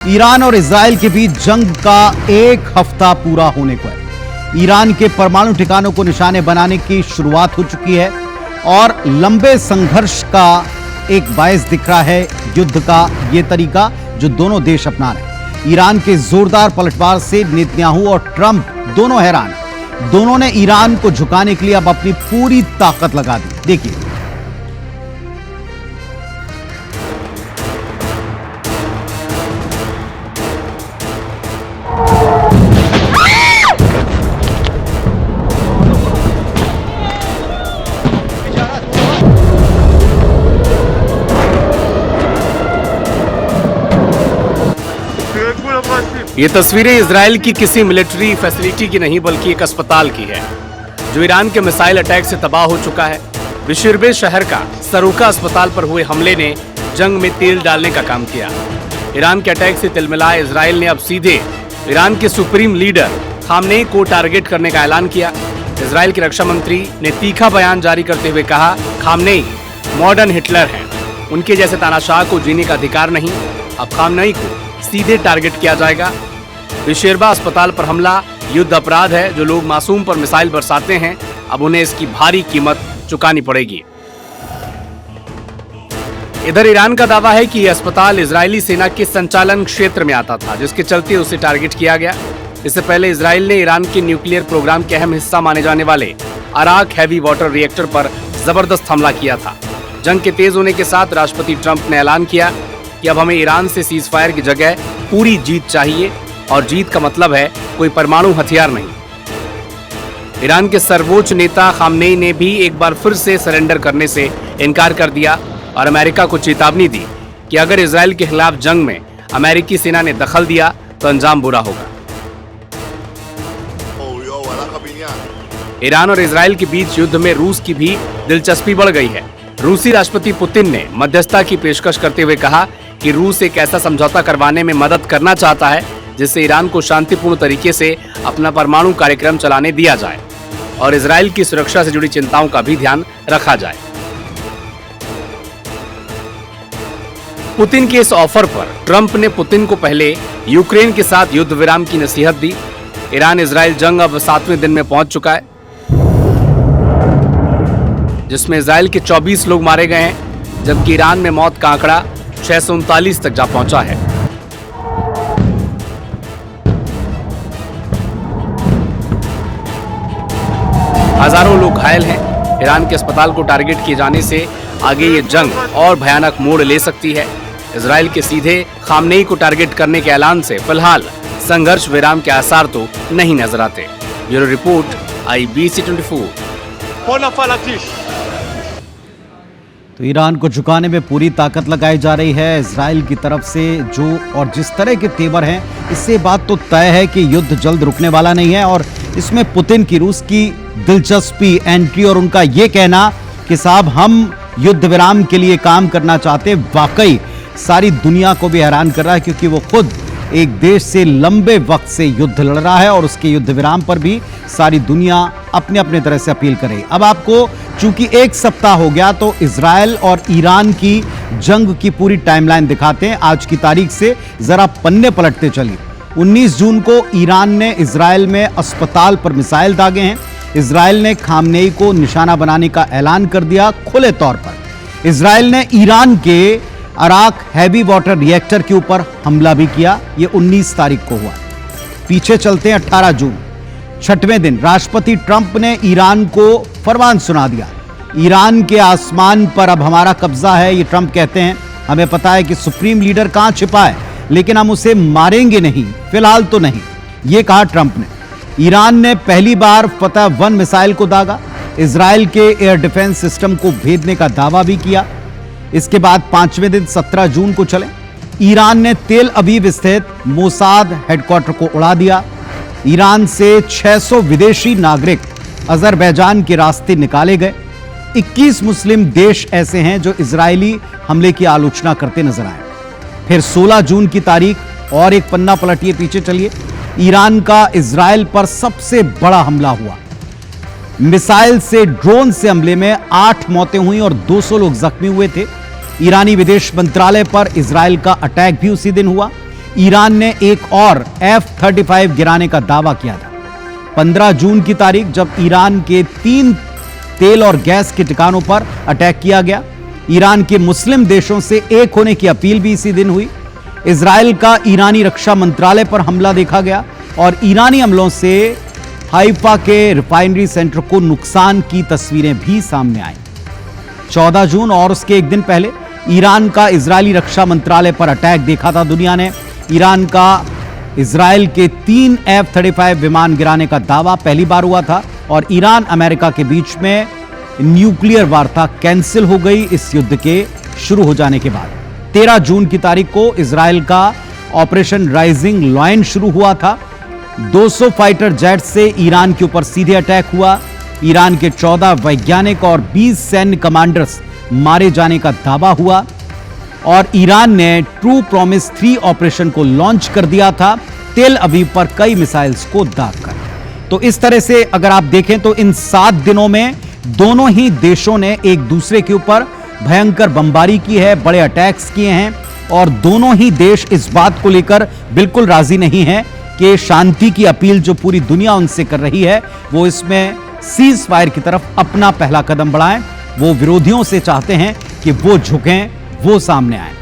Iran और Israel के बीच जंग का एक हफ्ता पूरा होने को है। ईरान के परमाणु ठिकानों को निशाने बनाने की शुरुआत हो चुकी है और लंबे संघर्ष का एक बायस दिख रहा है युद्ध का ये तरीका जो दोनों देश अपना रहे हैं। ईरान के जोरदार पलटवार से नेतन्याहू और ट्रंप दोनों हैरान हैं। दोनों ने ईरान को झुकाने के लिए अब अपनी पूरी ताकत लगा दी। देखिए, ये तस्वीरें इजराइल की किसी मिलिट्री फैसिलिटी की नहीं बल्कि एक अस्पताल की है जो ईरान के मिसाइल अटैक से तबाह हो चुका है। बिशरबे शहर का सरूका अस्पताल पर हुए हमले ने जंग में तेल डालने का काम किया। ईरान के अटैक से तिलमिलाए इजराइल ने अब सीधे ईरान के सुप्रीम लीडर खामनेई को टारगेट करने का ऐलान किया। इजराइल के रक्षा मंत्री ने तीखा बयान जारी करते हुए कहा, खामनेई मॉडर्न हिटलर हैं, उनके जैसे तानाशाह को जीने का अधिकार नहीं। अब खामनेई को सीधे टारगेट किया जाएगा। बिशेरबा अस्पताल पर हमला युद्ध अपराध है। जो लोग मासूम पर मिसाइल बरसाते हैं अब उन्हें इसकी भारी कीमत चुकानी पड़ेगी। इधर ईरान का दावा है कि यह अस्पताल इजरायली सेना के संचालन क्षेत्र में आता था, जिसके चलते उसे टारगेट किया गया। इससे पहले इजराइल ने ईरान के न्यूक्लियर प्रोग्राम के अहम हिस्सा माने जाने वाले अराक हैवी वाटर रिएक्टर पर जबरदस्त हमला किया था। जंग के तेज होने के साथ राष्ट्रपति ट्रंप ने ऐलान किया कि अब हमें ईरान से सीज फायर की जगह पूरी जीत चाहिए, और जीत का मतलब है कोई परमाणु हथियार नहीं। ईरान के सर्वोच्च नेता खामनेई ने भी एक बार फिर से सरेंडर करने से इनकार कर दिया और अमेरिका को चेतावनी दी कि अगर इजराइल के खिलाफ जंग में अमेरिकी सेना ने दखल दिया तो अंजाम बुरा होगा। ईरान और इजराइल के बीच युद्ध में रूस की भी दिलचस्पी बढ़ गई है। रूसी राष्ट्रपति पुतिन ने मध्यस्थता की पेशकश करते हुए कहा कि रूस एक ऐसा समझौता करवाने में मदद करना चाहता है जिससे ईरान को शांतिपूर्ण तरीके से अपना परमाणु कार्यक्रम चलाने दिया जाए और इजराइल की सुरक्षा से जुड़ी चिंताओं का भी ध्यान रखा जाए। पुतिन के इस ऑफर पर ट्रंप ने पुतिन को पहले यूक्रेन के साथ युद्ध विराम की नसीहत दी। ईरान इजराइल जंग अब 7वें दिन में पहुंच चुका है, जिसमें इजराइल के 24 लोग मारे गए हैं, जबकि ईरान में मौत का आंकड़ा 639 तक जा पहुंचा है। हजारों लोग घायल हैं। ईरान के अस्पताल को टारगेट किए जाने से आगे ये जंग और भयानक मोड़ ले सकती है। इजराइल के सीधे खामनेई को टारगेट करने के ऐलान से फिलहाल संघर्ष विराम के आसार तो नहीं नजर आते। Bureau report, IBC 24। तो ईरान को झुकाने में पूरी ताकत लगाई जा रही है इजराइल की तरफ से। जो और जिस तरह के तेवर हैं, इससे बात तो तय है कि युद्ध जल्द रुकने वाला नहीं है। और इसमें पुतिन की, रूस की दिलचस्पी, एंट्री और उनका ये कहना कि साहब हम युद्ध विराम के लिए काम करना चाहते, वाकई सारी दुनिया को भी हैरान कर रहा है, क्योंकि वो खुद एक देश से लंबे वक्त से युद्ध लड़ रहा है और उसके युद्ध विराम पर भी सारी दुनिया अपने अपने तरह से अपील कर रही है। अब आपको चूंकि एक सप्ताह हो गया तो इजराइल और ईरान की जंग की पूरी टाइमलाइन दिखाते हैं। आज की तारीख से जरा पन्ने पलटते चलिए। 19 जून को ईरान ने इजराइल में अस्पताल पर मिसाइल दागे हैं। इजराइल ने खामनेई को निशाना बनाने का ऐलान कर दिया खुले तौर पर। इजराइल ने ईरान के अराक हैवी वाटर रिएक्टर के ऊपर हमला भी किया। यह 19 तारीख को हुआ। पीछे चलते हैं 18 जून, 6वें दिन राष्ट्रपति ट्रंप ने ईरान को फरमान सुना दिया। ईरान के आसमान पर अब हमारा कब्जा है, ये ट्रंप कहते हैं। हमें पता है कि सुप्रीम लीडर कहां छिपा है, लेकिन हम उसे मारेंगे नहीं, फिलहाल तो नहीं, ये कहा ट्रंप ने। ईरान ने पहली बार फतह 1 मिसाइल को दागा। इजराइल के एयर डिफेंस सिस्टम को भेदने का दावा भी किया। इसके बाद 5वें दिन 17 जून को चले, ईरान ने तेल अवीव स्थित मोसाद हेडक्वार्टर को उड़ा दिया। ईरान से 600 विदेशी नागरिक अजरबैजान के रास्ते निकाले गए। 21 मुस्लिम देश ऐसे हैं जो इजरायली हमले की आलोचना करते नजर आए। फिर 16 जून की तारीख, और एक पन्ना पलटिए, पीछे चलिए। ईरान का इजराइल पर सबसे बड़ा हमला हुआ। मिसाइल से, ड्रोन से हमले में 8 मौतें हुई और 200 लोग जख्मी हुए थे। ईरानी विदेश मंत्रालय पर इजराइल का अटैक भी उसी दिन हुआ। ईरान ने एक और F-35 गिराने का दावा किया था। 15 जून की तारीख जब ईरान के 3 तेल और गैस के ठिकानों पर अटैक किया गया। ईरान के मुस्लिम देशों से एक होने की अपील भी इसी दिन हुई। इजराइल का ईरानी रक्षा मंत्रालय पर हमला देखा गया और ईरानी हमलों से हाइफा के रिफाइनरी सेंटर को नुकसान की तस्वीरें भी सामने आई। 14 जून और उसके एक दिन पहले ईरान का इजरायली रक्षा मंत्रालय पर अटैक देखा था दुनिया ने। ईरान का इजराइल के 3 F-35 विमान गिराने का दावा पहली बार हुआ था और ईरान अमेरिका के बीच में न्यूक्लियर वार्ता कैंसिल हो गई इस युद्ध के शुरू हो जाने के बाद। 13 जून की तारीख को इजराइल का ऑपरेशन राइजिंग लॉयन शुरू हुआ था। 200 फाइटर जेट से ईरान के ऊपर सीधे अटैक हुआ। ईरान के 14 वैज्ञानिक और 20 सैन्य कमांडर्स मारे जाने का दावा हुआ और ईरान ने ट्रू प्रॉमिस 3 ऑपरेशन को लॉन्च कर दिया था तेल अवीव पर कई मिसाइल्स को दागकर। तो इस तरह से अगर आप देखें तो इन 7 दिनों में दोनों ही देशों ने एक दूसरे के ऊपर भयंकर बमबारी की है, बड़े अटैक्स किए हैं और दोनों ही देश इस बात को लेकर बिल्कुल राजी नहीं है कि शांति की अपील जो पूरी दुनिया उनसे कर रही है वो इसमें सीज फायर की तरफ अपना पहला कदम बढ़ाएं। वो विरोधियों से चाहते हैं कि वो झुकें, वो सामने आए।